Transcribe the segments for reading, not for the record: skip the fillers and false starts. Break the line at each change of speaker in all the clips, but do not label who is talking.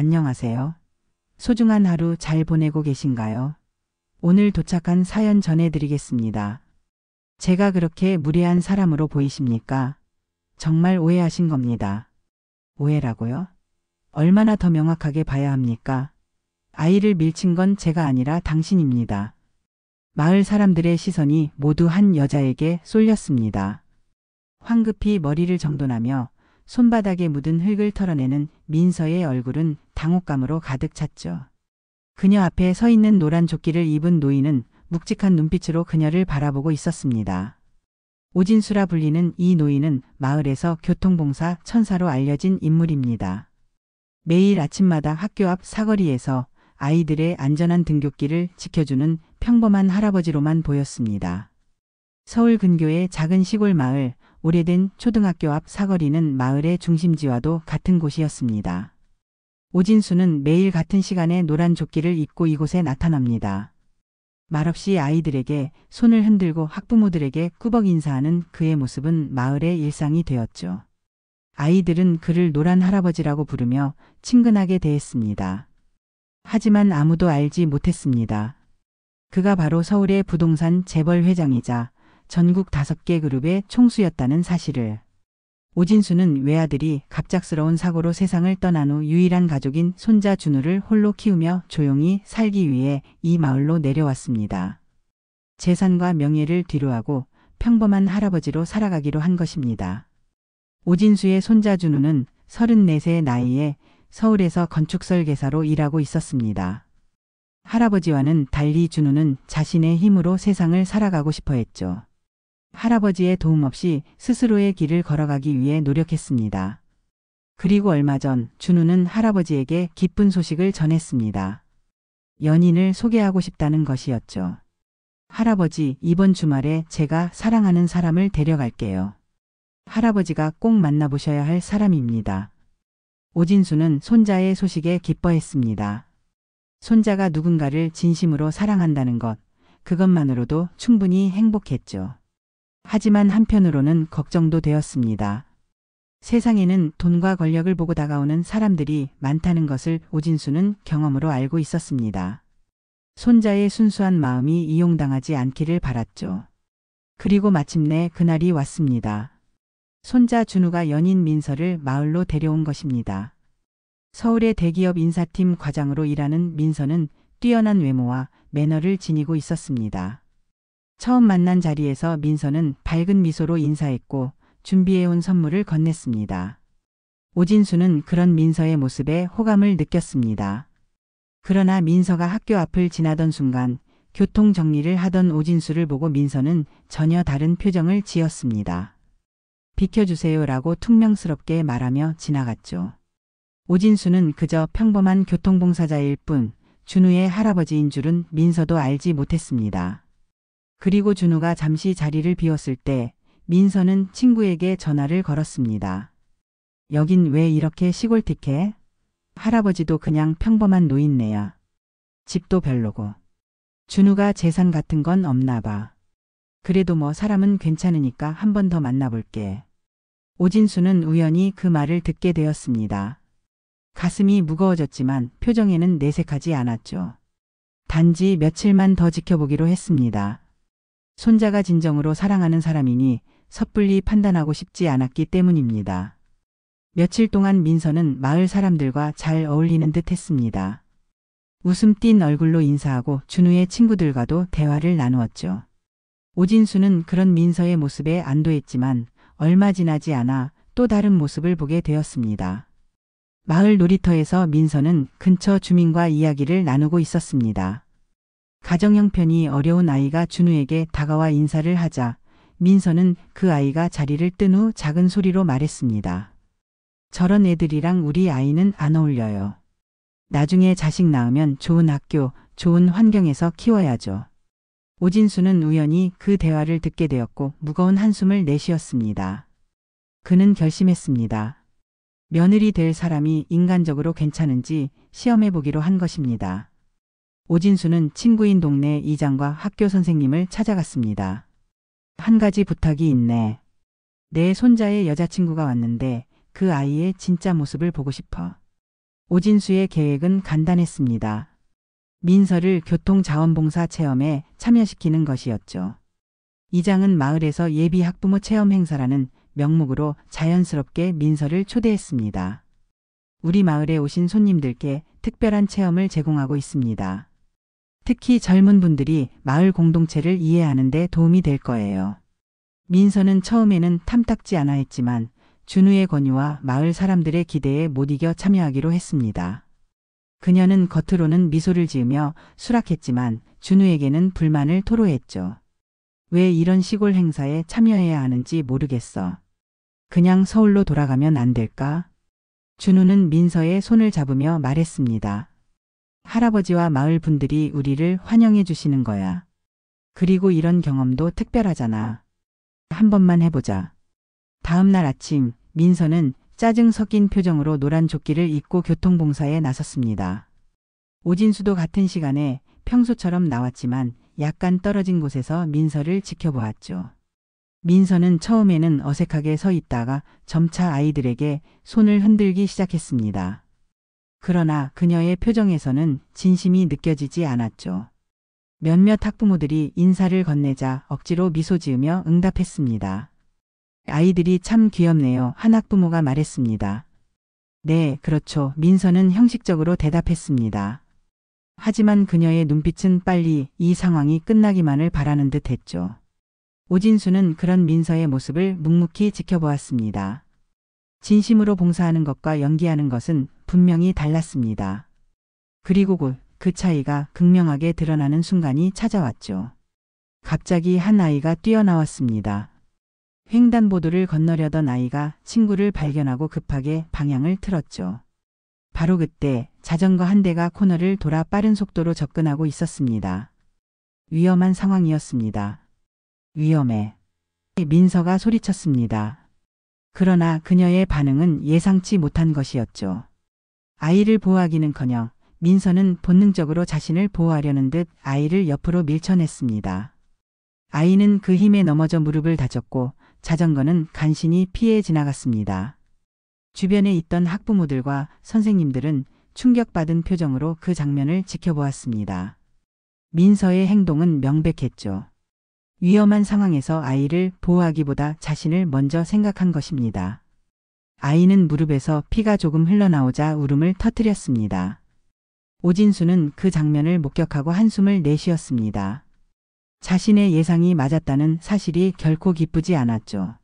안녕하세요. 소중한 하루 잘 보내고 계신가요? 오늘 도착한 사연 전해드리겠습니다. 제가 그렇게 무례한 사람으로 보이십니까? 정말 오해하신 겁니다. 오해라고요? 얼마나 더 명확하게 봐야 합니까? 아이를 밀친 건 제가 아니라 당신입니다. 마을 사람들의 시선이 모두 한 여자에게 쏠렸습니다. 황급히 머리를 정돈하며 손바닥에 묻은 흙을 털어내는 민서의 얼굴은 당혹감으로 가득 찼죠. 그녀 앞에 서 있는 노란 조끼를 입은 노인은 묵직한 눈빛으로 그녀를 바라보고 있었습니다. 오진수라 불리는 이 노인은 마을에서 교통봉사 천사로 알려진 인물입니다. 매일 아침마다 학교 앞 사거리에서 아이들의 안전한 등굣길을 지켜주는 평범한 할아버지로만 보였습니다. 서울 근교의 작은 시골 마을, 오래된 초등학교 앞 사거리는 마을의 중심지와도 같은 곳이었습니다. 오진수는 매일 같은 시간에 노란 조끼를 입고 이곳에 나타납니다. 말없이 아이들에게 손을 흔들고 학부모들에게 꾸벅 인사하는 그의 모습은 마을의 일상이 되었죠. 아이들은 그를 노란 할아버지라고 부르며 친근하게 대했습니다. 하지만 아무도 알지 못했습니다. 그가 바로 서울의 부동산 재벌 회장이자 전국 5개 그룹의 총수였다는 사실을. 오진수는 외아들이 갑작스러운 사고로 세상을 떠난 후 유일한 가족인 손자 준우를 홀로 키우며 조용히 살기 위해 이 마을로 내려왔습니다. 재산과 명예를 뒤로하고 평범한 할아버지로 살아가기로 한 것입니다. 오진수의 손자 준우는 34세의 나이에 서울에서 건축 설계사로 일하고 있었습니다. 할아버지와는 달리 준우는 자신의 힘으로 세상을 살아가고 싶어 했죠. 할아버지의 도움 없이 스스로의 길을 걸어가기 위해 노력했습니다. 그리고 얼마 전 준우는 할아버지에게 기쁜 소식을 전했습니다. 연인을 소개하고 싶다는 것이었죠. 할아버지, 이번 주말에 제가 사랑하는 사람을 데려갈게요. 할아버지가 꼭 만나보셔야 할 사람입니다. 오진수는 손자의 소식에 기뻐했습니다. 손자가 누군가를 진심으로 사랑한다는 것, 그것만으로도 충분히 행복했죠. 하지만 한편으로는 걱정도 되었습니다. 세상에는 돈과 권력을 보고 다가오는 사람들이 많다는 것을 오진수는 경험으로 알고 있었습니다. 손자의 순수한 마음이 이용당하지 않기를 바랐죠. 그리고 마침내 그날이 왔습니다. 손자 준우가 연인 민서를 마을로 데려온 것입니다. 서울의 대기업 인사팀 과장으로 일하는 민서는 뛰어난 외모와 매너를 지니고 있었습니다. 처음 만난 자리에서 민서는 밝은 미소로 인사했고 준비해온 선물을 건넸습니다. 오진수는 그런 민서의 모습에 호감을 느꼈습니다. 그러나 민서가 학교 앞을 지나던 순간 교통 정리를 하던 오진수를 보고 민서는 전혀 다른 표정을 지었습니다. 비켜주세요라고 퉁명스럽게 말하며 지나갔죠. 오진수는 그저 평범한 교통봉사자일 뿐 준우의 할아버지인 줄은 민서도 알지 못했습니다. 그리고 준우가 잠시 자리를 비웠을 때 민서는 친구에게 전화를 걸었습니다. 여긴 왜 이렇게 시골틱해? 할아버지도 그냥 평범한 노인네야. 집도 별로고. 준우가 재산 같은 건 없나 봐. 그래도 뭐 사람은 괜찮으니까 한 번 더 만나볼게. 오진수는 우연히 그 말을 듣게 되었습니다. 가슴이 무거워졌지만 표정에는 내색하지 않았죠. 단지 며칠만 더 지켜보기로 했습니다. 손자가 진정으로 사랑하는 사람이니 섣불리 판단하고 싶지 않았기 때문입니다. 며칠 동안 민서는 마을 사람들과 잘 어울리는 듯 했습니다. 웃음 띤 얼굴로 인사하고 준우의 친구들과도 대화를 나누었죠. 오진수는 그런 민서의 모습에 안도했지만 얼마 지나지 않아 또 다른 모습을 보게 되었습니다. 마을 놀이터에서 민서는 근처 주민과 이야기를 나누고 있었습니다. 가정 형편이 어려운 아이가 준우에게 다가와 인사를 하자 민서는 그 아이가 자리를 뜬 후 작은 소리로 말했습니다. 저런 애들이랑 우리 아이는 안 어울려요. 나중에 자식 낳으면 좋은 학교, 좋은 환경에서 키워야죠. 오진수는 우연히 그 대화를 듣게 되었고 무거운 한숨을 내쉬었습니다. 그는 결심했습니다. 며느리 될 사람이 인간적으로 괜찮은지 시험해 보기로 한 것입니다. 오진수는 친구인 동네 이장과 학교 선생님을 찾아갔습니다. 한 가지 부탁이 있네. 내 손자의 여자친구가 왔는데 그 아이의 진짜 모습을 보고 싶어. 오진수의 계획은 간단했습니다. 민서를 교통자원봉사 체험에 참여시키는 것이었죠. 이장은 마을에서 예비 학부모 체험 행사라는 명목으로 자연스럽게 민서를 초대했습니다. 우리 마을에 오신 손님들께 특별한 체험을 제공하고 있습니다. 특히 젊은 분들이 마을 공동체를 이해하는 데 도움이 될 거예요. 민서는 처음에는 탐탁지 않아 했지만 준우의 권유와 마을 사람들의 기대에 못 이겨 참여하기로 했습니다. 그녀는 겉으로는 미소를 지으며 수락했지만 준우에게는 불만을 토로했죠. 왜 이런 시골 행사에 참여해야 하는지 모르겠어. 그냥 서울로 돌아가면 안 될까? 준우는 민서의 손을 잡으며 말했습니다. 할아버지와 마을 분들이 우리를 환영해 주시는 거야. 그리고 이런 경험도 특별하잖아. 한 번만 해보자. 다음 날 아침 민서는 짜증 섞인 표정으로 노란 조끼를 입고 교통봉사에 나섰습니다. 오진수도 같은 시간에 평소처럼 나왔지만 약간 떨어진 곳에서 민서를 지켜보았죠. 민서는 처음에는 어색하게 서 있다가 점차 아이들에게 손을 흔들기 시작했습니다. 그러나 그녀의 표정에서는 진심이 느껴지지 않았죠. 몇몇 학부모들이 인사를 건네자 억지로 미소 지으며 응답했습니다. 아이들이 참 귀엽네요. 한 학부모가 말했습니다. 네, 그렇죠. 민서는 형식적으로 대답했습니다. 하지만 그녀의 눈빛은 빨리 이 상황이 끝나기만을 바라는 듯 했죠. 오진수는 그런 민서의 모습을 묵묵히 지켜보았습니다. 진심으로 봉사하는 것과 연기하는 것은 분명히 달랐습니다. 그리고 곧 그 차이가 극명하게 드러나는 순간이 찾아왔죠. 갑자기 한 아이가 뛰어나왔습니다. 횡단보도를 건너려던 아이가 친구를 발견하고 급하게 방향을 틀었죠. 바로 그때 자전거 한 대가 코너를 돌아 빠른 속도로 접근하고 있었습니다. 위험한 상황이었습니다. 위험해. 민서가 소리쳤습니다. 그러나 그녀의 반응은 예상치 못한 것이었죠. 아이를 보호하기는커녕 민서는 본능적으로 자신을 보호하려는 듯 아이를 옆으로 밀쳐냈습니다. 아이는 그 힘에 넘어져 무릎을 다쳤고 자전거는 간신히 피해 지나갔습니다. 주변에 있던 학부모들과 선생님들은 충격받은 표정으로 그 장면을 지켜보았습니다. 민서의 행동은 명백했죠. 위험한 상황에서 아이를 보호하기보다 자신을 먼저 생각한 것입니다. 아이는 무릎에서 피가 조금 흘러나오자 울음을 터뜨렸습니다. 오진수는 그 장면을 목격하고 한숨을 내쉬었습니다. 자신의 예상이 맞았다는 사실이 결코 기쁘지 않았죠.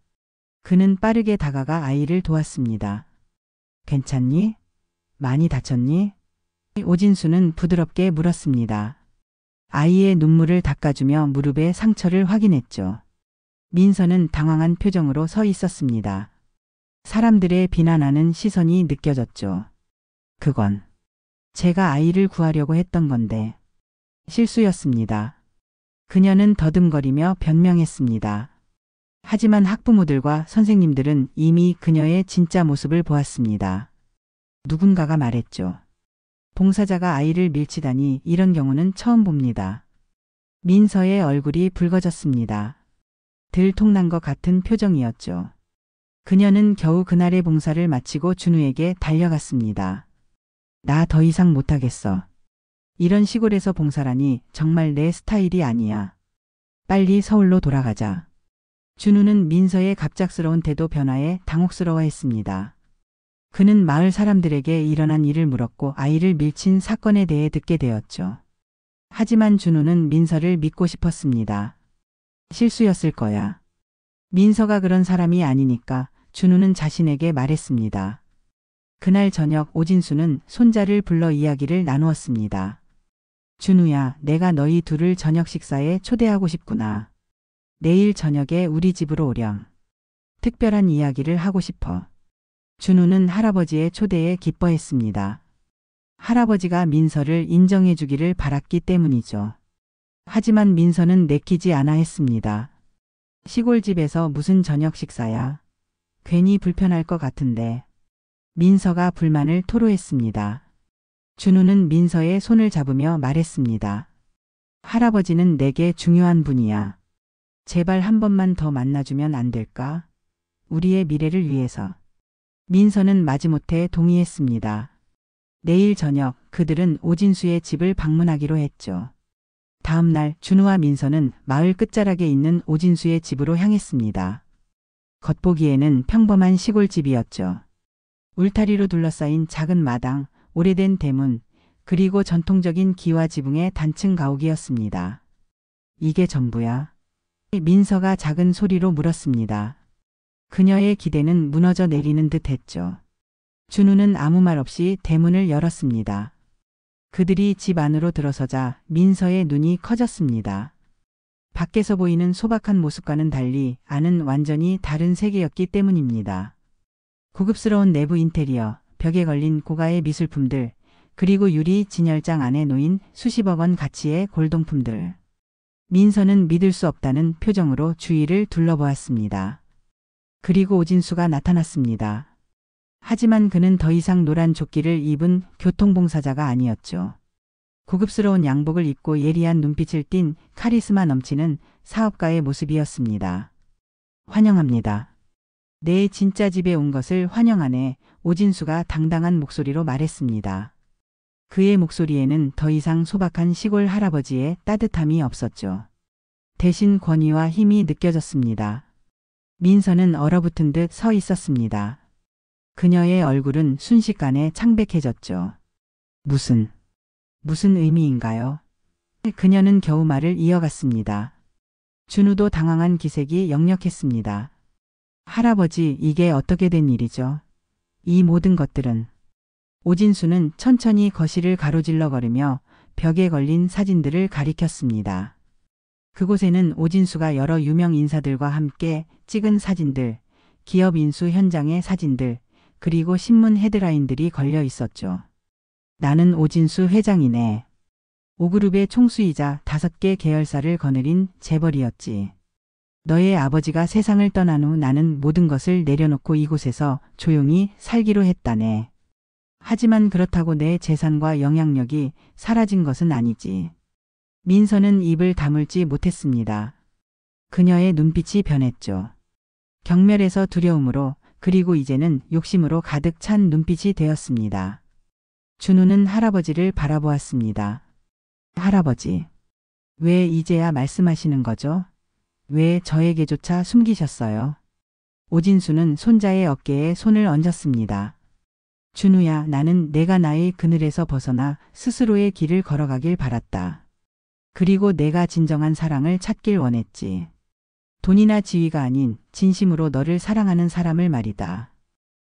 그는 빠르게 다가가 아이를 도왔습니다. 괜찮니? 많이 다쳤니? 오진수는 부드럽게 물었습니다. 아이의 눈물을 닦아주며 무릎의 상처를 확인했죠. 민서는 당황한 표정으로 서 있었습니다. 사람들의 비난하는 시선이 느껴졌죠. 그건 제가 아이를 구하려고 했던 건데 실수였습니다. 그녀는 더듬거리며 변명했습니다. 하지만 학부모들과 선생님들은 이미 그녀의 진짜 모습을 보았습니다. 누군가가 말했죠. 봉사자가 아이를 밀치다니 이런 경우는 처음 봅니다. 민서의 얼굴이 붉어졌습니다. 들통난 것 같은 표정이었죠. 그녀는 겨우 그날의 봉사를 마치고 준우에게 달려갔습니다. 나 더 이상 못하겠어. 이런 시골에서 봉사라니 정말 내 스타일이 아니야. 빨리 서울로 돌아가자. 준우는 민서의 갑작스러운 태도 변화에 당혹스러워했습니다. 그는 마을 사람들에게 일어난 일을 물었고 아이를 밀친 사건에 대해 듣게 되었죠. 하지만 준우는 민서를 믿고 싶었습니다. 실수였을 거야. 민서가 그런 사람이 아니니까 준우는 자신에게 말했습니다. 그날 저녁 오진수는 손자를 불러 이야기를 나누었습니다. 준우야, 내가 너희 둘을 저녁 식사에 초대하고 싶구나. 내일 저녁에 우리 집으로 오렴. 특별한 이야기를 하고 싶어. 준우는 할아버지의 초대에 기뻐했습니다. 할아버지가 민서를 인정해 주기를 바랐기 때문이죠. 하지만 민서는 내키지 않아 했습니다. 시골집에서 무슨 저녁 식사야? 괜히 불편할 것 같은데. 민서가 불만을 토로했습니다. 준우는 민서의 손을 잡으며 말했습니다. 할아버지는 내게 중요한 분이야. 제발 한 번만 더 만나주면 안 될까? 우리의 미래를 위해서. 민서는 마지못해 동의했습니다. 내일 저녁 그들은 오진수의 집을 방문하기로 했죠. 다음 날 준우와 민서는 마을 끝자락에 있는 오진수의 집으로 향했습니다. 겉보기에는 평범한 시골집이었죠. 울타리로 둘러싸인 작은 마당, 오래된 대문, 그리고 전통적인 기와 지붕의 단층 가옥이었습니다. 이게 전부야? 민서가 작은 소리로 물었습니다. 그녀의 기대는 무너져 내리는 듯 했죠. 준우는 아무 말 없이 대문을 열었습니다. 그들이 집 안으로 들어서자 민서의 눈이 커졌습니다. 밖에서 보이는 소박한 모습과는 달리 안은 완전히 다른 세계였기 때문입니다. 고급스러운 내부 인테리어, 벽에 걸린 고가의 미술품들, 그리고 유리 진열장 안에 놓인 수십억 원 가치의 골동품들. 민서는 믿을 수 없다는 표정으로 주위를 둘러보았습니다. 그리고 오진수가 나타났습니다. 하지만 그는 더 이상 노란 조끼를 입은 교통봉사자가 아니었죠. 고급스러운 양복을 입고 예리한 눈빛을 띤 카리스마 넘치는 사업가의 모습이었습니다. 환영합니다. 내 진짜 집에 온 것을 환영하네. 오진수가 당당한 목소리로 말했습니다. 그의 목소리에는 더 이상 소박한 시골 할아버지의 따뜻함이 없었죠. 대신 권위와 힘이 느껴졌습니다. 민서는 얼어붙은 듯 서 있었습니다. 그녀의 얼굴은 순식간에 창백해졌죠. 무슨 의미인가요? 그녀는 겨우 말을 이어갔습니다. 준우도 당황한 기색이 역력했습니다. 할아버지, 이게 어떻게 된 일이죠? 이 모든 것들은. 오진수는 천천히 거실을 가로질러 걸으며 벽에 걸린 사진들을 가리켰습니다. 그곳에는 오진수가 여러 유명 인사들과 함께 찍은 사진들, 기업 인수 현장의 사진들, 그리고 신문 헤드라인들이 걸려 있었죠. 나는 오진수 회장이네. 5그룹의 총수이자 5개 계열사를 거느린 재벌이었지. 너의 아버지가 세상을 떠난 후 나는 모든 것을 내려놓고 이곳에서 조용히 살기로 했다네. 하지만 그렇다고 내 재산과 영향력이 사라진 것은 아니지. 민서는 입을 다물지 못했습니다. 그녀의 눈빛이 변했죠. 경멸에서 두려움으로, 그리고 이제는 욕심으로 가득 찬 눈빛이 되었습니다. 준우는 할아버지를 바라보았습니다. 할아버지, 왜 이제야 말씀하시는 거죠? 왜 저에게조차 숨기셨어요? 오진수는 손자의 어깨에 손을 얹었습니다. 준우야, 나는 내가 나의 그늘에서 벗어나 스스로의 길을 걸어가길 바랐다. 그리고 내가 진정한 사랑을 찾길 원했지. 돈이나 지위가 아닌 진심으로 너를 사랑하는 사람을 말이다.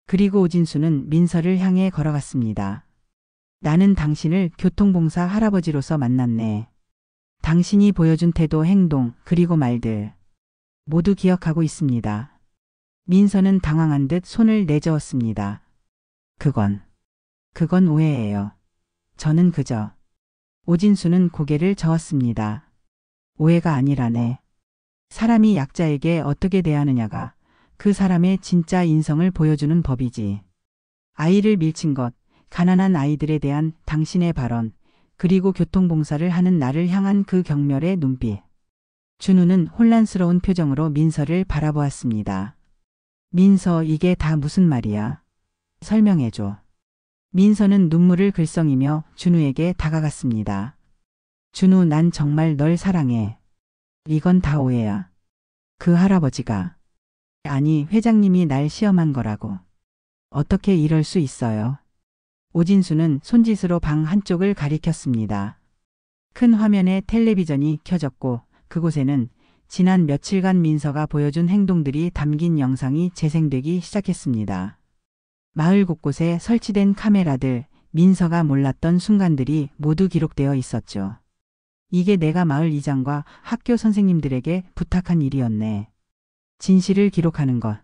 그리고 오진수는 민서를 향해 걸어갔습니다. 나는 당신을 교통봉사 할아버지로서 만났네. 당신이 보여준 태도, 행동, 그리고 말들 모두 기억하고 있습니다. 민서는 당황한 듯 손을 내저었습니다. 그건 오해예요. 저는 그저. 오진수는 고개를 저었습니다. 오해가 아니라네. 사람이 약자에게 어떻게 대하느냐가 그 사람의 진짜 인성을 보여주는 법이지. 아이를 밀친 것, 가난한 아이들에 대한 당신의 발언, 그리고 교통봉사를 하는 나를 향한 그 경멸의 눈빛. 준우는 혼란스러운 표정으로 민서를 바라보았습니다. 민서, 이게 다 무슨 말이야? 설명해줘. 민서는 눈물을 글썽이며 준우에게 다가갔습니다. 준우, 난 정말 널 사랑해. 이건 다 오해야. 그 할아버지가. 아니, 회장님이 날 시험한 거라고. 어떻게 이럴 수 있어요? 오진수는 손짓으로 방 한쪽을 가리켰습니다. 큰 화면에 텔레비전이 켜졌고 그곳에는 지난 며칠간 민서가 보여준 행동들이 담긴 영상이 재생되기 시작했습니다. 마을 곳곳에 설치된 카메라들, 민서가 몰랐던 순간들이 모두 기록되어 있었죠. 이게 내가 마을 이장과 학교 선생님들에게 부탁한 일이었네. 진실을 기록하는 것.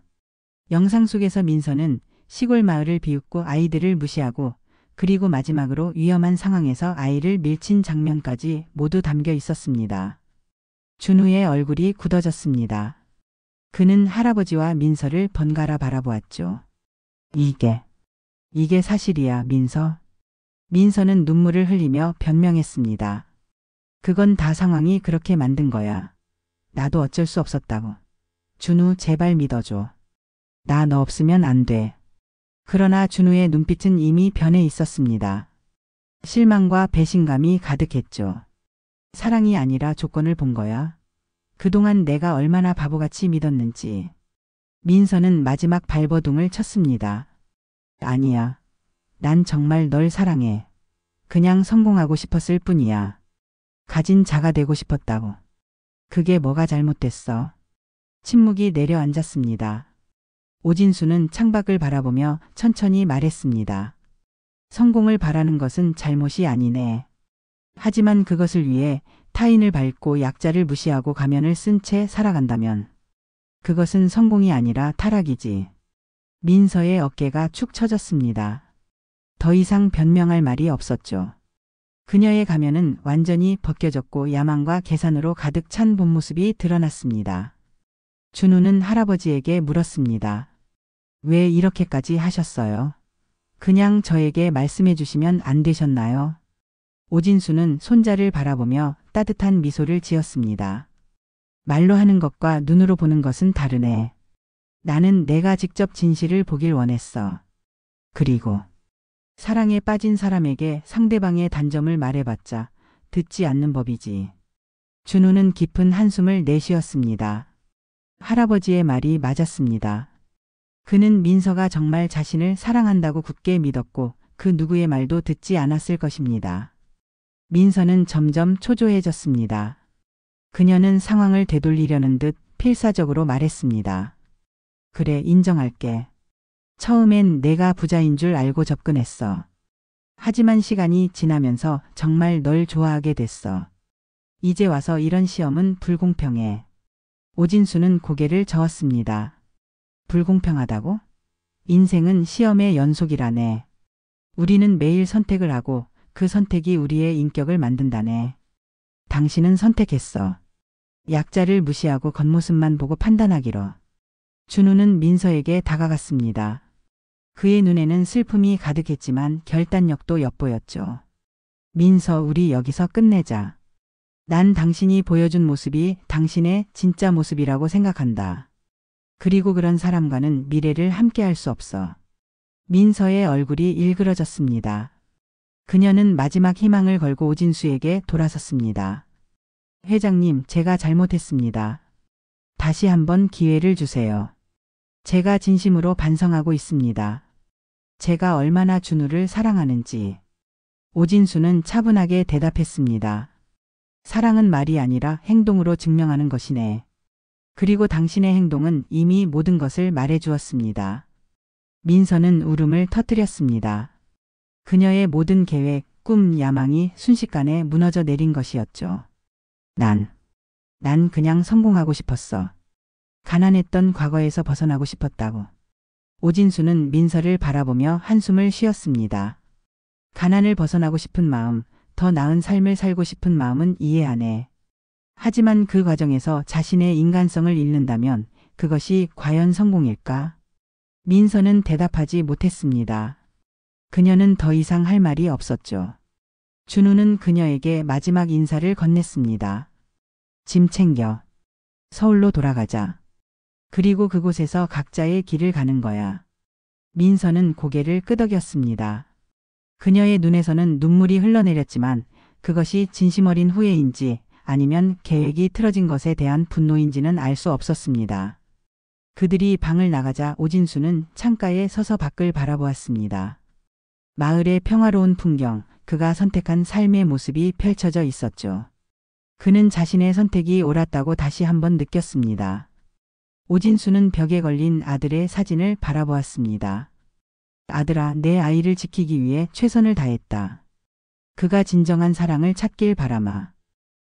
영상 속에서 민서는 시골 마을을 비웃고 아이들을 무시하고, 그리고 마지막으로 위험한 상황에서 아이를 밀친 장면까지 모두 담겨 있었습니다. 준우의 얼굴이 굳어졌습니다. 그는 할아버지와 민서를 번갈아 바라보았죠. 이게 사실이야, 민서. 민서는 눈물을 흘리며 변명했습니다. 그건 다 상황이 그렇게 만든 거야. 나도 어쩔 수 없었다고. 준우, 제발 믿어줘. 나 너 없으면 안 돼. 그러나 준우의 눈빛은 이미 변해 있었습니다. 실망과 배신감이 가득했죠. 사랑이 아니라 조건을 본 거야. 그동안 내가 얼마나 바보같이 믿었는지. 민서는 마지막 발버둥을 쳤습니다. 아니야. 난 정말 널 사랑해. 그냥 성공하고 싶었을 뿐이야. 가진 자가 되고 싶었다고. 그게 뭐가 잘못됐어? 침묵이 내려앉았습니다. 오진수는 창밖을 바라보며 천천히 말했습니다. 성공을 바라는 것은 잘못이 아니네. 하지만 그것을 위해 타인을 밟고 약자를 무시하고 가면을 쓴 채 살아간다면 그것은 성공이 아니라 타락이지. 민서의 어깨가 축 처졌습니다. 더 이상 변명할 말이 없었죠. 그녀의 가면은 완전히 벗겨졌고 야망과 계산으로 가득 찬 본 모습이 드러났습니다. 준우는 할아버지에게 물었습니다. 왜 이렇게까지 하셨어요? 그냥 저에게 말씀해 주시면 안 되셨나요? 오진수는 손자를 바라보며 따뜻한 미소를 지었습니다. 말로 하는 것과 눈으로 보는 것은 다르네. 나는 내가 직접 진실을 보길 원했어. 그리고 사랑에 빠진 사람에게 상대방의 단점을 말해봤자 듣지 않는 법이지. 준우는 깊은 한숨을 내쉬었습니다. 할아버지의 말이 맞았습니다. 그는 민서가 정말 자신을 사랑한다고 굳게 믿었고 그 누구의 말도 듣지 않았을 것입니다. 민서는 점점 초조해졌습니다. 그녀는 상황을 되돌리려는 듯 필사적으로 말했습니다. 그래, 인정할게. 처음엔 내가 부자인 줄 알고 접근했어. 하지만 시간이 지나면서 정말 널 좋아하게 됐어. 이제 와서 이런 시험은 불공평해. 오진수는 고개를 저었습니다. 불공평하다고? 인생은 시험의 연속이라네. 우리는 매일 선택을 하고 그 선택이 우리의 인격을 만든다네. 당신은 선택했어. 약자를 무시하고 겉모습만 보고 판단하기로. 준우는 민서에게 다가갔습니다. 그의 눈에는 슬픔이 가득했지만 결단력도 엿보였죠. 민서, 우리 여기서 끝내자. 난 당신이 보여준 모습이 당신의 진짜 모습이라고 생각한다. 그리고 그런 사람과는 미래를 함께할 수 없어. 민서의 얼굴이 일그러졌습니다. 그녀는 마지막 희망을 걸고 오진수에게 돌아섰습니다. 회장님, 제가 잘못했습니다. 다시 한번 기회를 주세요. 제가 진심으로 반성하고 있습니다. 제가 얼마나 준우를 사랑하는지. 오진수는 차분하게 대답했습니다. 사랑은 말이 아니라 행동으로 증명하는 것이네. 그리고 당신의 행동은 이미 모든 것을 말해주었습니다. 민서는 울음을 터뜨렸습니다. 그녀의 모든 계획, 꿈, 야망이 순식간에 무너져 내린 것이었죠. 난 그냥 성공하고 싶었어. 가난했던 과거에서 벗어나고 싶었다고. 오진수는 민서를 바라보며 한숨을 쉬었습니다. 가난을 벗어나고 싶은 마음, 더 나은 삶을 살고 싶은 마음은 이해하네. 하지만 그 과정에서 자신의 인간성을 잃는다면 그것이 과연 성공일까? 민서는 대답하지 못했습니다. 그녀는 더 이상 할 말이 없었죠. 준우는 그녀에게 마지막 인사를 건넸습니다. 짐 챙겨. 서울로 돌아가자. 그리고 그곳에서 각자의 길을 가는 거야. 민서는 고개를 끄덕였습니다. 그녀의 눈에서는 눈물이 흘러내렸지만 그것이 진심 어린 후회인지 아니면 계획이 틀어진 것에 대한 분노인지는 알 수 없었습니다. 그들이 방을 나가자 오진수는 창가에 서서 밖을 바라보았습니다. 마을의 평화로운 풍경, 그가 선택한 삶의 모습이 펼쳐져 있었죠. 그는 자신의 선택이 옳았다고 다시 한번 느꼈습니다. 오진수는 벽에 걸린 아들의 사진을 바라보았습니다. 아들아, 내 아이를 지키기 위해 최선을 다했다. 그가 진정한 사랑을 찾길 바라마.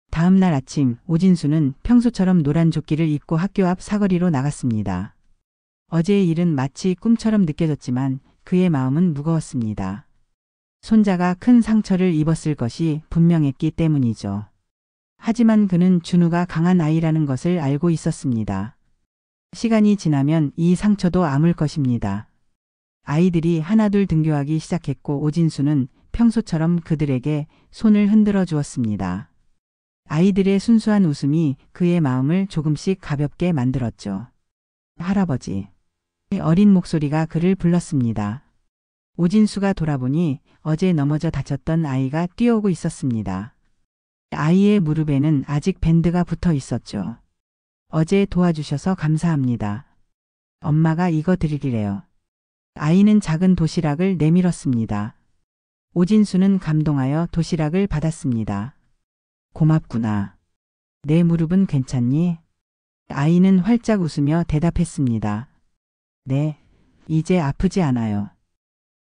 다음 날 아침 오진수는 평소처럼 노란 조끼를 입고 학교 앞 사거리로 나갔습니다. 어제의 일은 마치 꿈처럼 느껴졌지만 그의 마음은 무거웠습니다. 손자가 큰 상처를 입었을 것이 분명했기 때문이죠. 하지만 그는 준우가 강한 아이라는 것을 알고 있었습니다. 시간이 지나면 이 상처도 아물 것입니다. 아이들이 하나둘 등교하기 시작했고 오진수는 평소처럼 그들에게 손을 흔들어 주었습니다. 아이들의 순수한 웃음이 그의 마음을 조금씩 가볍게 만들었죠. 할아버지, 어린 목소리가 그를 불렀습니다. 오진수가 돌아보니 어제 넘어져 다쳤던 아이가 뛰어오고 있었습니다. 아이의 무릎에는 아직 밴드가 붙어 있었죠. 어제 도와주셔서 감사합니다. 엄마가 이거 드리기래요. 아이는 작은 도시락을 내밀었습니다. 오진수는 감동하여 도시락을 받았습니다. 고맙구나. 내 무릎은 괜찮니? 아이는 활짝 웃으며 대답했습니다. 네, 이제 아프지 않아요.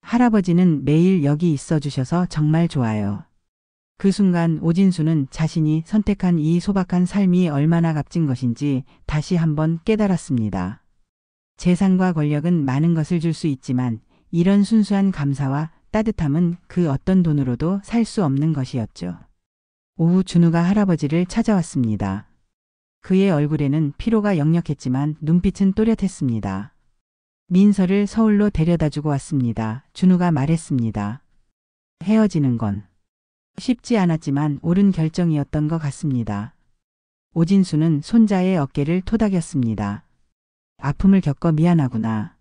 할아버지는 매일 여기 있어 주셔서 정말 좋아요. 그 순간 오진수는 자신이 선택한 이 소박한 삶이 얼마나 값진 것인지 다시 한번 깨달았습니다. 재산과 권력은 많은 것을 줄 수 있지만 이런 순수한 감사와 따뜻함은 그 어떤 돈으로도 살 수 없는 것이었죠. 오후 준우가 할아버지를 찾아왔습니다. 그의 얼굴에는 피로가 역력했지만 눈빛은 또렷했습니다. 민서를 서울로 데려다주고 왔습니다. 준우가 말했습니다. 헤어지는 건 쉽지 않았지만 옳은 결정이었던 것 같습니다. 오진수는 손자의 어깨를 토닥였습니다. 아픔을 겪어 미안하구나.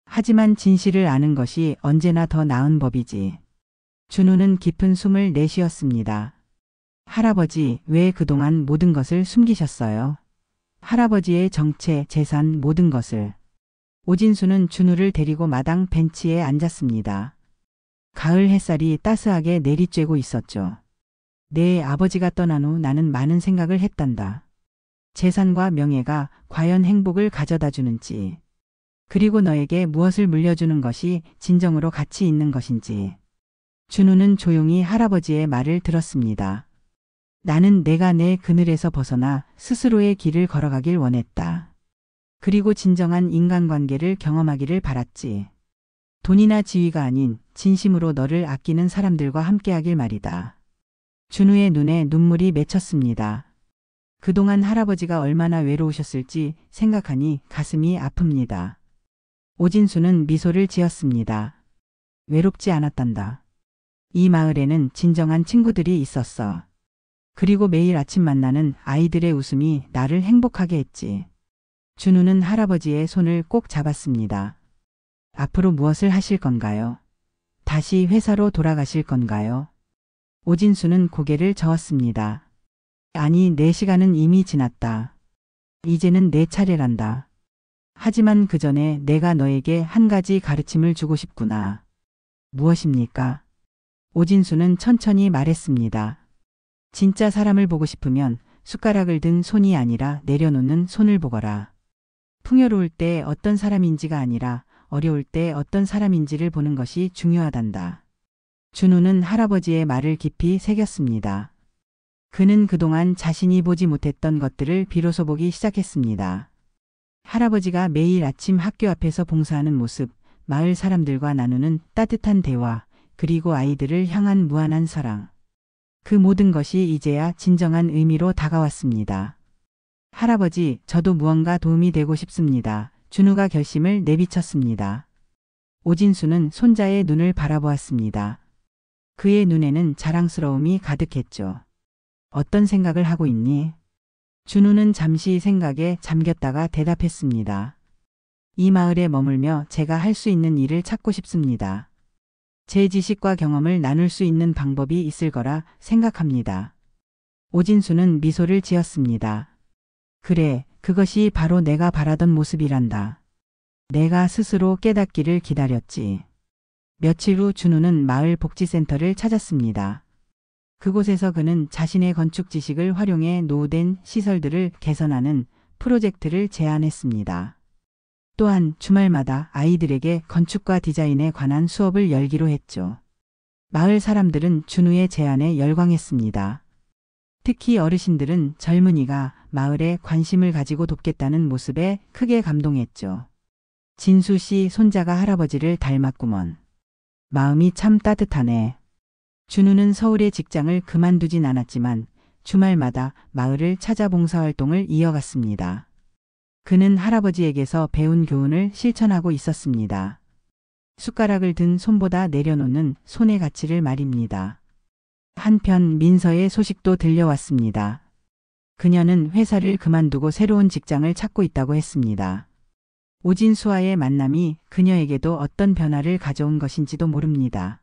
하지만 진실을 아는 것이 언제나 더 나은 법이지. 준우는 깊은 숨을 내쉬었습니다. 할아버지, 왜 그동안 모든 것을 숨기셨어요? 할아버지의 정체, 재산, 모든 것을. 오진수는 준우를 데리고 마당 벤치에 앉았습니다. 가을 햇살이 따스하게 내리쬐고 있었죠. 내 아버지가 떠난 후 나는 많은 생각을 했단다. 재산과 명예가 과연 행복을 가져다 주는지, 그리고 너에게 무엇을 물려주는 것이 진정으로 가치 있는 것인지. 준우는 조용히 할아버지의 말을 들었습니다. 나는 내가 내 그늘에서 벗어나 스스로의 길을 걸어가길 원했다. 그리고 진정한 인간관계를 경험하기를 바랐지. 돈이나 지위가 아닌 진심으로 너를 아끼는 사람들과 함께하길 말이다. 준우의 눈에 눈물이 맺혔습니다. 그동안 할아버지가 얼마나 외로우셨을지 생각하니 가슴이 아픕니다. 오진수는 미소를 지었습니다. 외롭지 않았단다. 이 마을에는 진정한 친구들이 있었어. 그리고 매일 아침 만나는 아이들의 웃음이 나를 행복하게 했지. 준우는 할아버지의 손을 꼭 잡았습니다. 앞으로 무엇을 하실 건가요? 다시 회사로 돌아가실 건가요? 오진수는 고개를 저었습니다. 아니, 내 시간은 이미 지났다. 이제는 내 차례란다. 하지만 그 전에 내가 너에게 한 가지 가르침을 주고 싶구나. 무엇입니까? 오진수는 천천히 말했습니다. 진짜 사람을 보고 싶으면 숟가락을 든 손이 아니라 내려놓는 손을 보거라. 풍요로울 때 어떤 사람인지가 아니라 어려울 때 어떤 사람인지를 보는 것이 중요하단다. 준우는 할아버지의 말을 깊이 새겼습니다. 그는 그동안 자신이 보지 못했던 것들을 비로소 보기 시작했습니다. 할아버지가 매일 아침 학교 앞에서 봉사하는 모습, 마을 사람들과 나누는 따뜻한 대화, 그리고 아이들을 향한 무한한 사랑. 그 모든 것이 이제야 진정한 의미로 다가왔습니다. 할아버지, 저도 무언가 도움이 되고 싶습니다. 준우가 결심을 내비쳤습니다. 오진수는 손자의 눈을 바라보았습니다. 그의 눈에는 자랑스러움이 가득했죠. 어떤 생각을 하고 있니? 준우는 잠시 생각에 잠겼다가 대답했습니다. 이 마을에 머물며 제가 할 수 있는 일을 찾고 싶습니다. 제 지식과 경험을 나눌 수 있는 방법이 있을 거라 생각합니다. 오진수는 미소를 지었습니다. 그래, 그것이 바로 내가 바라던 모습이란다. 내가 스스로 깨닫기를 기다렸지. 며칠 후 준우는 마을 복지센터를 찾았습니다. 그곳에서 그는 자신의 건축 지식을 활용해 노후된 시설들을 개선하는 프로젝트를 제안했습니다. 또한 주말마다 아이들에게 건축과 디자인에 관한 수업을 열기로 했죠. 마을 사람들은 준우의 제안에 열광했습니다. 특히 어르신들은 젊은이가 마을에 관심을 가지고 돕겠다는 모습에 크게 감동했죠. 진수 씨 손자가 할아버지를 닮았구먼. 마음이 참 따뜻하네. 준우는 서울의 직장을 그만두진 않았지만 주말마다 마을을 찾아 봉사활동을 이어갔습니다. 그는 할아버지에게서 배운 교훈을 실천하고 있었습니다. 숟가락을 든 손보다 내려놓는 손의 가치를 말입니다. 한편 민서의 소식도 들려왔습니다. 그녀는 회사를 그만두고 새로운 직장을 찾고 있다고 했습니다. 오진수와의 만남이 그녀에게도 어떤 변화를 가져온 것인지도 모릅니다.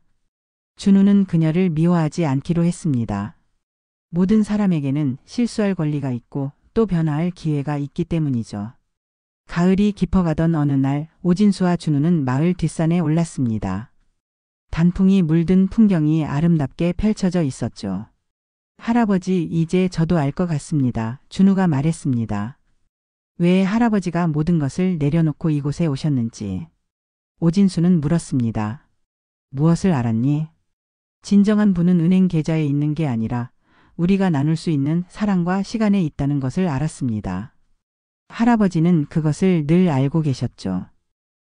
준우는 그녀를 미워하지 않기로 했습니다. 모든 사람에게는 실수할 권리가 있고 또 변화할 기회가 있기 때문이죠. 가을이 깊어가던 어느 날 오진수와 준우는 마을 뒷산에 올랐습니다. 단풍이 물든 풍경이 아름답게 펼쳐져 있었죠. 할아버지, 이제 저도 알 것 같습니다. 준우가 말했습니다. 왜 할아버지가 모든 것을 내려놓고 이곳에 오셨는지. 오진수는 물었습니다. 무엇을 알았니? 진정한 부는 은행 계좌에 있는 게 아니라 우리가 나눌 수 있는 사랑과 시간에 있다는 것을 알았습니다. 할아버지는 그것을 늘 알고 계셨죠.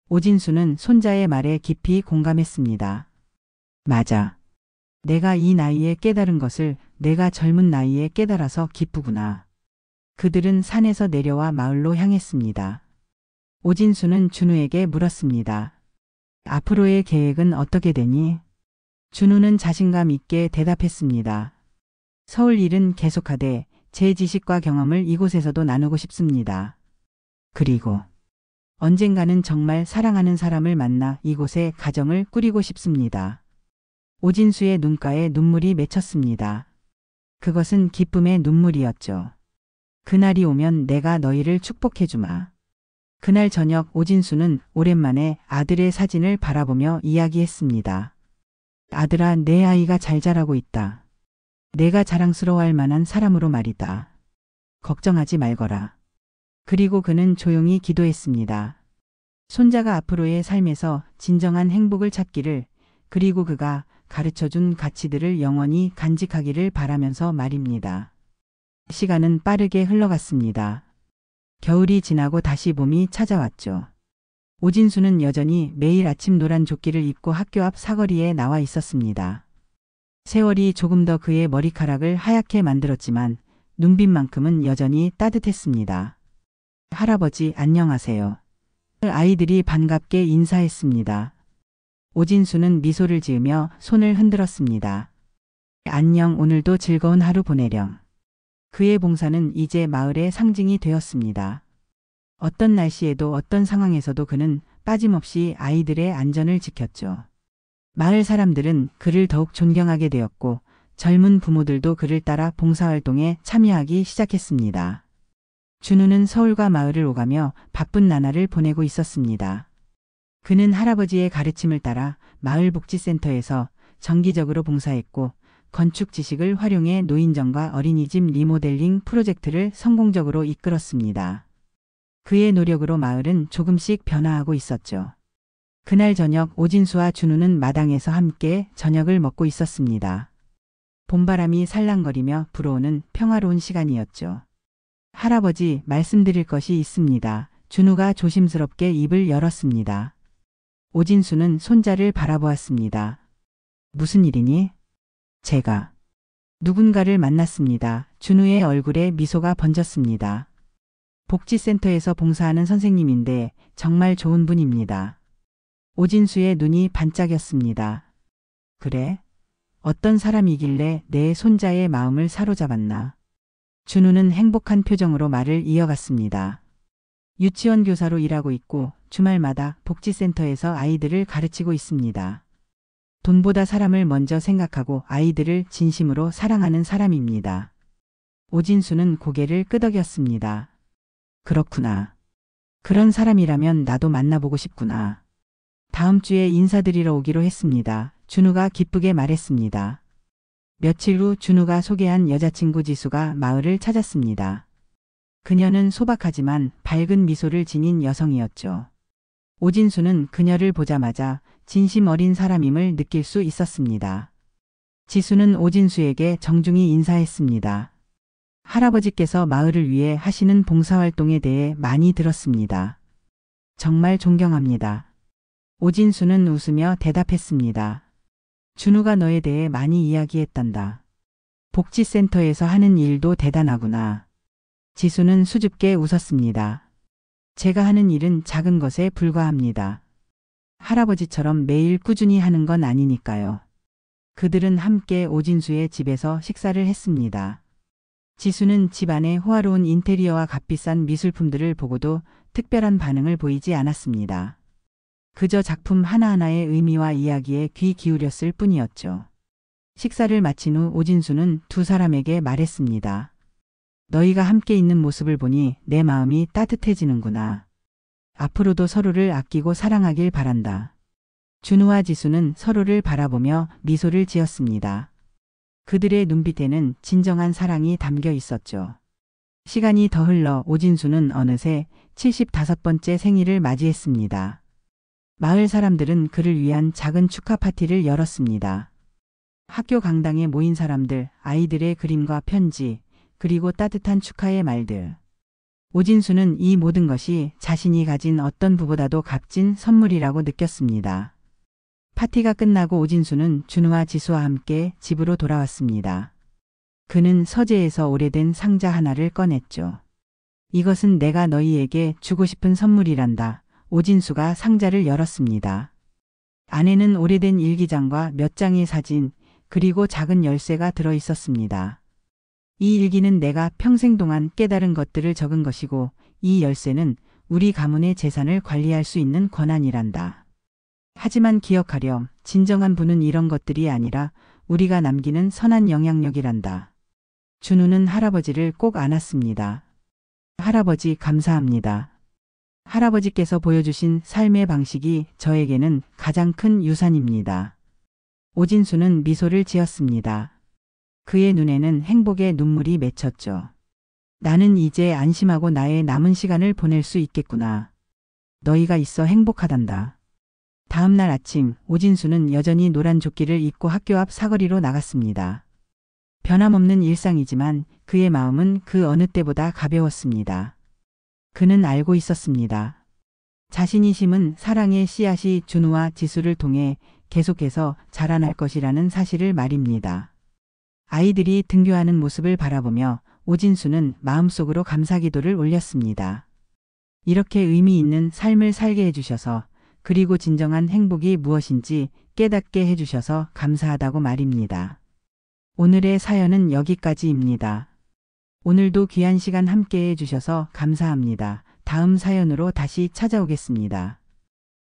오진수는 손자의 말에 깊이 공감했습니다. 맞아. 내가 이 나이에 깨달은 것을 내가 젊은 나이에 깨달아서 기쁘구나. 그들은 산에서 내려와 마을로 향했습니다. 오진수는 준우에게 물었습니다. 앞으로의 계획은 어떻게 되니? 준우는 자신감 있게 대답했습니다. 서울 일은 계속하되 제 지식과 경험을 이곳에서도 나누고 싶습니다. 그리고 언젠가는 정말 사랑하는 사람을 만나 이곳에 가정을 꾸리고 싶습니다. 오진수의 눈가에 눈물이 맺혔습니다. 그것은 기쁨의 눈물이었죠. 그날이 오면 내가 너희를 축복해주마. 그날 저녁 오진수는 오랜만에 아들의 사진을 바라보며 이야기했습니다. 아들아, 내 아이가 잘 자라고 있다. 내가 자랑스러워할 만한 사람으로 말이다. 걱정하지 말거라. 그리고 그는 조용히 기도했습니다. 손자가 앞으로의 삶에서 진정한 행복을 찾기를, 그리고 그가 가르쳐준 가치들을 영원히 간직하기를 바라면서 말입니다. 시간은 빠르게 흘러갔습니다. 겨울이 지나고 다시 봄이 찾아왔죠. 오진수는 여전히 매일 아침 노란 조끼를 입고 학교 앞 사거리에 나와 있었습니다. 세월이 조금 더 그의 머리카락을 하얗게 만들었지만 눈빛만큼은 여전히 따뜻했습니다. 할아버지, 안녕하세요. 아이들이 반갑게 인사했습니다. 오진수는 미소를 지으며 손을 흔들었습니다. 안녕, 오늘도 즐거운 하루 보내렴. 그의 봉사는 이제 마을의 상징이 되었습니다. 어떤 날씨에도 어떤 상황에서도 그는 빠짐없이 아이들의 안전을 지켰죠. 마을 사람들은 그를 더욱 존경하게 되었고 젊은 부모들도 그를 따라 봉사활동에 참여하기 시작했습니다. 준우는 서울과 마을을 오가며 바쁜 나날을 보내고 있었습니다. 그는 할아버지의 가르침을 따라 마을복지센터에서 정기적으로 봉사했고 건축 지식을 활용해 노인정과 어린이집 리모델링 프로젝트를 성공적으로 이끌었습니다. 그의 노력으로 마을은 조금씩 변화하고 있었죠. 그날 저녁 오진수와 준우는 마당에서 함께 저녁을 먹고 있었습니다. 봄바람이 살랑거리며 불어오는 평화로운 시간이었죠. 할아버지, 말씀드릴 것이 있습니다. 준우가 조심스럽게 입을 열었습니다. 오진수는 손자를 바라보았습니다. 무슨 일이니? 제가 누군가를 만났습니다. 준우의 얼굴에 미소가 번졌습니다. 복지센터에서 봉사하는 선생님인데 정말 좋은 분입니다. 오진수의 눈이 반짝였습니다. 그래? 어떤 사람이길래 내 손자의 마음을 사로잡았나? 준우는 행복한 표정으로 말을 이어갔습니다. 유치원 교사로 일하고 있고 주말마다 복지센터에서 아이들을 가르치고 있습니다. 돈보다 사람을 먼저 생각하고 아이들을 진심으로 사랑하는 사람입니다. 오진수는 고개를 끄덕였습니다. 그렇구나. 그런 사람이라면 나도 만나보고 싶구나. 다음 주에 인사드리러 오기로 했습니다. 준우가 기쁘게 말했습니다. 며칠 후 준우가 소개한 여자친구 지수가 마을을 찾았습니다. 그녀는 소박하지만 밝은 미소를 지닌 여성이었죠. 오진수는 그녀를 보자마자 진심 어린 사람임을 느낄 수 있었습니다. 지수는 오진수에게 정중히 인사했습니다. 할아버지께서 마을을 위해 하시는 봉사활동에 대해 많이 들었습니다. 정말 존경합니다. 오진수는 웃으며 대답했습니다. 준우가 너에 대해 많이 이야기했단다. 복지센터에서 하는 일도 대단하구나. 지수는 수줍게 웃었습니다. 제가 하는 일은 작은 것에 불과합니다. 할아버지처럼 매일 꾸준히 하는 건 아니니까요. 그들은 함께 오진수의 집에서 식사를 했습니다. 지수는 집 안의 호화로운 인테리어와 값비싼 미술품들을 보고도 특별한 반응을 보이지 않았습니다. 그저 작품 하나하나의 의미와 이야기에 귀 기울였을 뿐이었죠. 식사를 마친 후 오진수는 두 사람에게 말했습니다. 너희가 함께 있는 모습을 보니 내 마음이 따뜻해지는구나. 앞으로도 서로를 아끼고 사랑하길 바란다. 준우와 지수는 서로를 바라보며 미소를 지었습니다. 그들의 눈빛에는 진정한 사랑이 담겨 있었죠. 시간이 더 흘러 오진수는 어느새 75번째 생일을 맞이했습니다. 마을 사람들은 그를 위한 작은 축하 파티를 열었습니다. 학교 강당에 모인 사람들, 아이들의 그림과 편지, 그리고 따뜻한 축하의 말들. 오진수는 이 모든 것이 자신이 가진 어떤 부보다도 값진 선물이라고 느꼈습니다. 파티가 끝나고 오진수는 준우와 지수와 함께 집으로 돌아왔습니다. 그는 서재에서 오래된 상자 하나를 꺼냈죠. 이것은 내가 너희에게 주고 싶은 선물이란다. 오진수가 상자를 열었습니다. 안에는 오래된 일기장과 몇 장의 사진, 그리고 작은 열쇠가 들어 있었습니다. 이 일기는 내가 평생 동안 깨달은 것들을 적은 것이고, 이 열쇠는 우리 가문의 재산을 관리할 수 있는 권한이란다. 하지만 기억하렴, 진정한 부는 이런 것들이 아니라 우리가 남기는 선한 영향력이란다. 준우는 할아버지를 꼭 안았습니다. 할아버지 감사합니다. 할아버지께서 보여주신 삶의 방식이 저에게는 가장 큰 유산입니다. 오진수는 미소를 지었습니다. 그의 눈에는 행복의 눈물이 맺혔죠. 나는 이제 안심하고 나의 남은 시간을 보낼 수 있겠구나. 너희가 있어 행복하단다. 다음 날 아침 오진수는 여전히 노란 조끼를 입고 학교 앞 사거리로 나갔습니다. 변함없는 일상이지만 그의 마음은 그 어느 때보다 가벼웠습니다. 그는 알고 있었습니다. 자신이 심은 사랑의 씨앗이 준우와 지수를 통해 계속해서 자라날 것이라는 사실을 말입니다. 아이들이 등교하는 모습을 바라보며 오진수는 마음속으로 감사기도를 올렸습니다. 이렇게 의미 있는 삶을 살게 해주셔서, 그리고 진정한 행복이 무엇인지 깨닫게 해주셔서 감사하다고 말입니다. 오늘의 사연은 여기까지입니다. 오늘도 귀한 시간 함께 해주셔서 감사합니다. 다음 사연으로 다시 찾아오겠습니다.